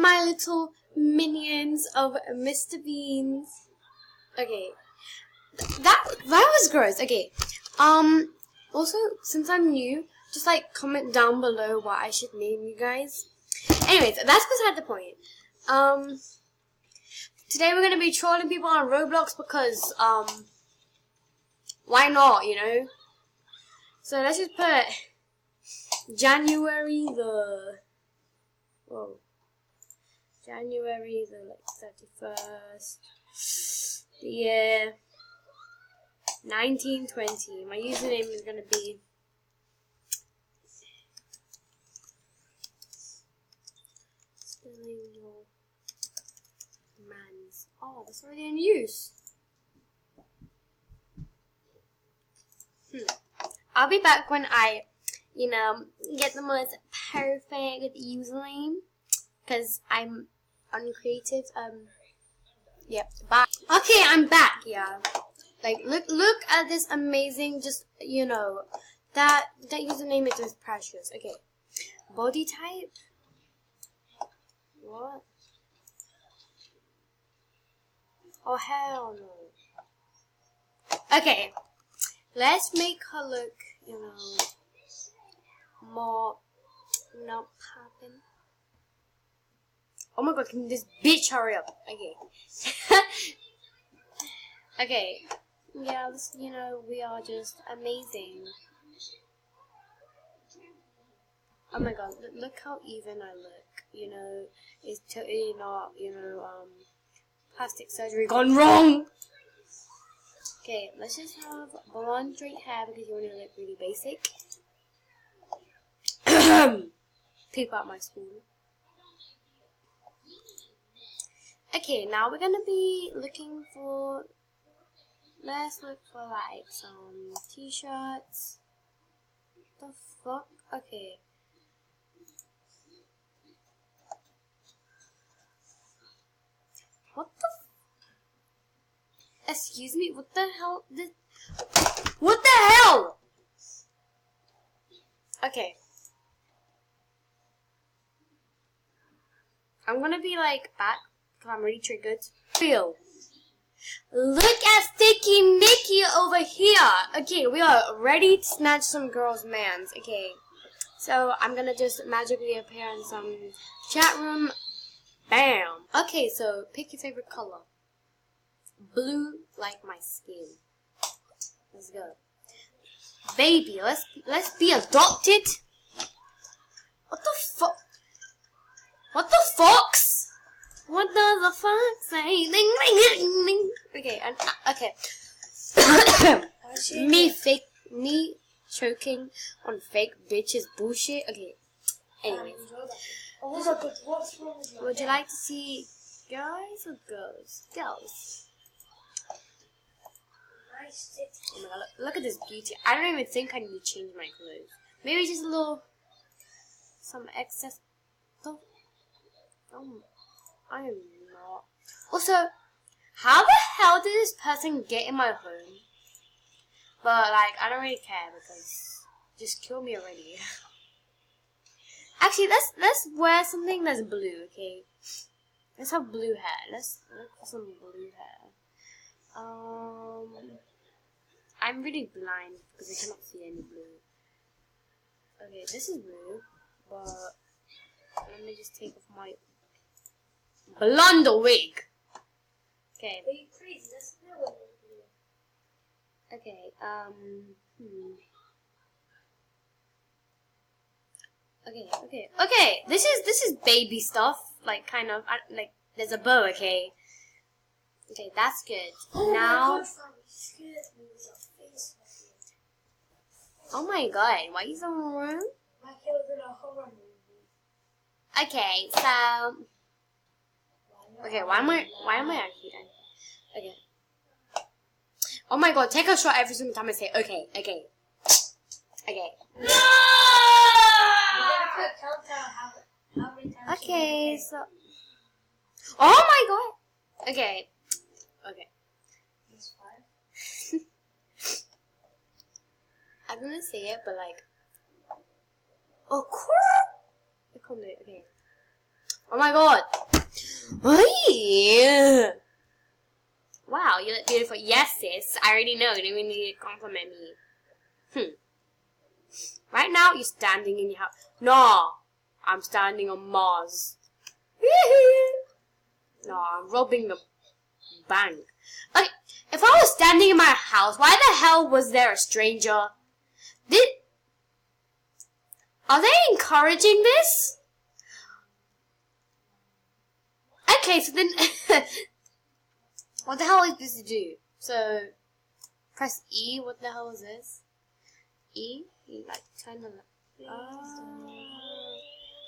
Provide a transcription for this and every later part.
my little minions of Mr. Beans. Okay. That was gross. Okay. Also, since I'm new, just like comment down below what I should name you guys. Anyways, that's beside the point. Today we're gonna be trolling people on Roblox because why not, you know? So let's just put January the 31st, the year 1920. My username is gonna be Mans. Oh, that's already in use. I'll be back when I, get the most perfect username, because I'm uncreative. Yep. Bye. Okay, I'm back. Yeah. Like, look at this amazing. Just that username is just precious. Okay. Body type. What? Oh hell no. Okay. Let's make her look, more not popping. Oh my god, can this bitch hurry up? Okay. Okay. Yeah, we are just amazing. Oh my god, look how even I look. It's totally not, plastic surgery gone wrong. Okay, let's just have blonde straight hair because you want to look really basic. People at my school. Okay, now we're gonna be looking for. Let's look for like some t-shirts. The fuck? Okay. What the? Excuse me. What the hell? What the hell? Okay. I'm gonna be like back because I'm really triggered. Feel. Look at Sticky Nicky over here. Okay, we are ready to snatch some girls' mans. Okay, so I'm gonna just magically appear in some chat room. Bam. Okay, so pick your favorite color. Blue like my skin. Let's go. Baby, let's be adopted. What the fuck? What the fox? What does the fox say? Ding, ding, ding, ding. Okay, okay. Me choking on fake bitches bullshit. Okay. Anyways. Would you like to see guys or girls? Girls. Oh my god, look at this beauty. I don't even think I need to change my clothes. Maybe just some excess stuff. I am not. Also, how the hell did this person get in my home? But like, I don't really care because just kill me already. Actually, let's wear something that's blue, okay? Let's have blue hair. Let's look for some blue hair. I'm really blind because I cannot see any blue. Okay, this is blue, but let me just take off my blonde wig. Okay. Are you crazy? That's no one blue. Okay, Okay, this is baby stuff, like kind of, like, there's a bow, okay? Okay, that's good. Oh now, my god, Fran, you scared me with your face. oh my god, why are you so rude? Like it was in a horror movie. Okay, so, okay, why am I actually done? Okay. Oh my god, take a shot every single time I say, okay. Okay. No! How many times Okay, so, oh my god. Okay. That's 5. I'm gonna say it, but like, oh, cool. I can't do it. Okay. Oh my god. Hey. Wow, you look beautiful. Yes, sis. I already know. You don't even need to compliment me. Right now, you're standing in your house. No, I'm standing on Mars. No, I'm robbing the bank. Like, if I was standing in my house, why the hell was there a stranger? Are they encouraging this? Okay, so then, what the hell is this to do? So, press E. What the hell is this? E? You like turn the.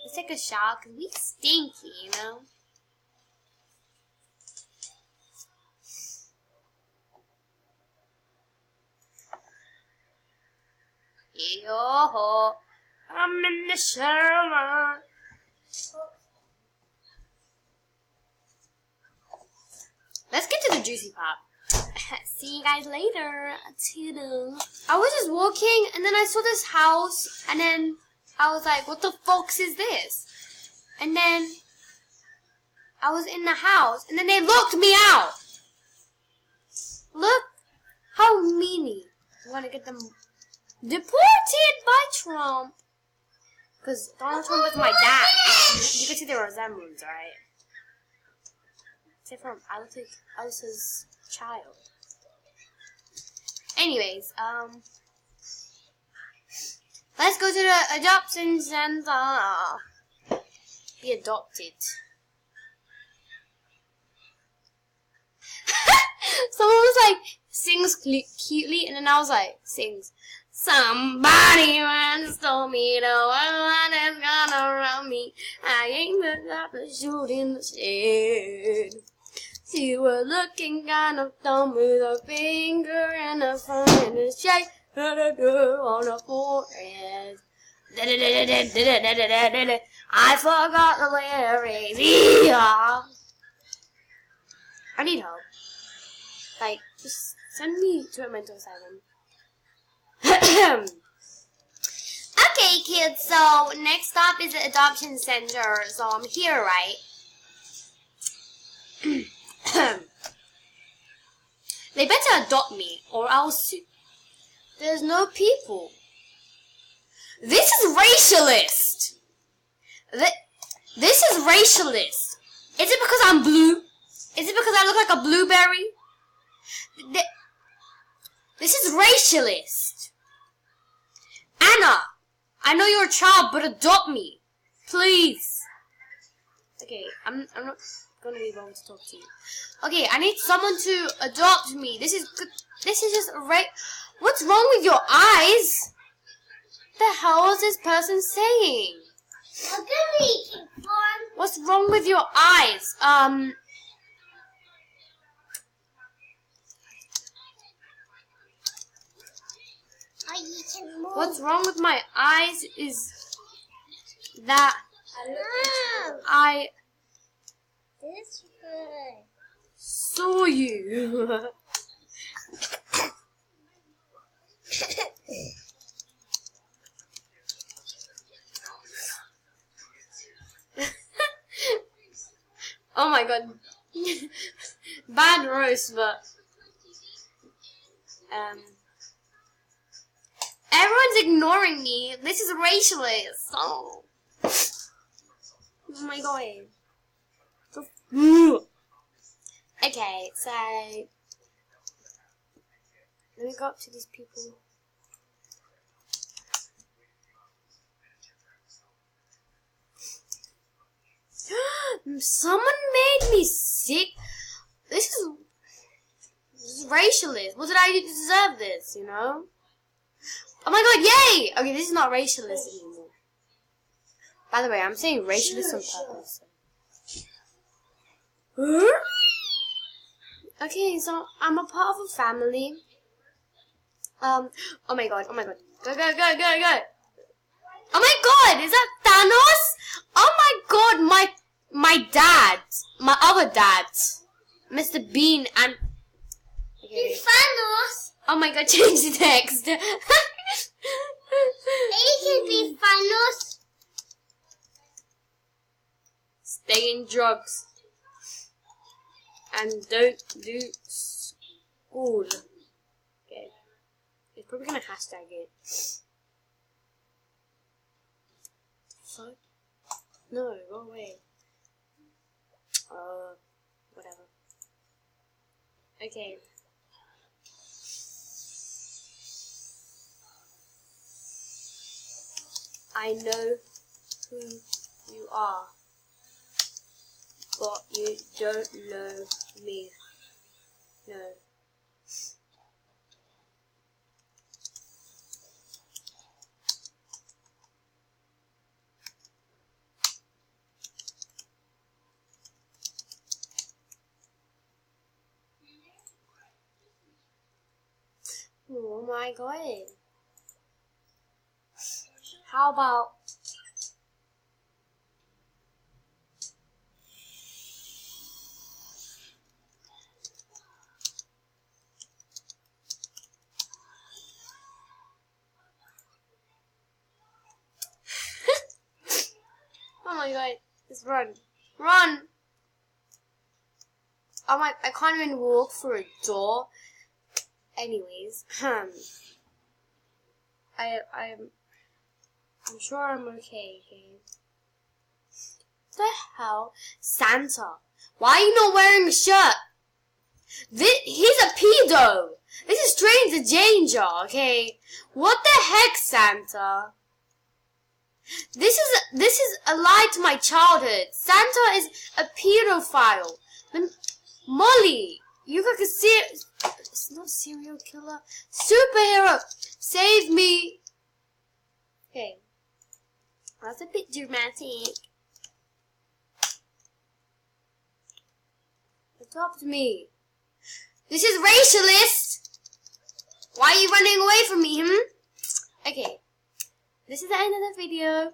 Let's take a shower because we stinky, you know. Yo, I'm in the shower. Let's get to the juicy part. See you guys later. Toodle. I was just walking and then I saw this house and then I was like, what the fox is this? And then I was in the house and then they locked me out. Look how meanie. I want to get them deported by Trump. Because Donald Trump is my dad. You can see the resemblance, right? Say from Alice's child. Anyways, let's go to the adoption center. Be adopted. Someone was like, sings cutely, and then I was like, sings. Somebody once told me the one that's gonna run me. I ain't the type to shoot in the shed. She was looking kind of dumb with a finger and a thumb and a shake on her forehead. I forgot the lyrics. Yeah. I need help. Like, just send me to a mental asylum. Okay, kids, so next stop is the adoption center. So I'm here, right? They better adopt me or I'll sue. There's no people. This is racialist. This is racialist. Is it because I'm blue? Is it because I look like a blueberry? This is racialist. Anna, I know you're a child, but adopt me. Please. Okay, I'm not gonna be able to talk to you. Okay, I need someone to adopt me. This is just what's wrong with your eyes? The hell is this person saying? What's wrong with your eyes? What's wrong with my eyes is that I saw you. Oh my god. Bad roast, but everyone's ignoring me. This is racialist. Oh my god. Okay, so let me go up to these people. Someone made me sick. This is racialist. What did I do to deserve this, you know? Oh my god, yay! Okay, this is not racialist anymore. By the way, I'm saying racialist on purpose. Huh? Okay, so I'm a part of a family. Oh my god. Go. Oh my god, is that Thanos? Oh my god, my dad. My other dad. Mr. Bean and... Okay. It's Thanos. Oh my god, change the text. It can be Thanos. stay in drugs. And don't do school. Okay. It's probably gonna hashtag it. Fuck? No, go away. Whatever. Okay. I know who you are, but you don't know me. No. Oh my god. How about oh my god, just run. Run! Oh my, I can't even walk through a door. Anyways, I'm sure I'm okay. What the hell? Santa, why are you not wearing a shirt? He's a pedo. This is stranger danger, okay? What the heck, Santa? This is a lie to my childhood. Santa is a pedophile. Molly, you look like it's not serial killer. Superhero, save me. Okay, that's a bit dramatic. Adopt me. This is racialist. Why are you running away from me, Okay, this is the end of the video.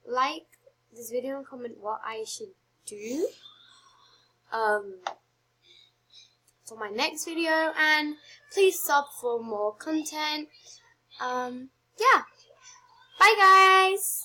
Like this video and comment what I should do. For my next video, and please sub for more content. Yeah. Bye guys.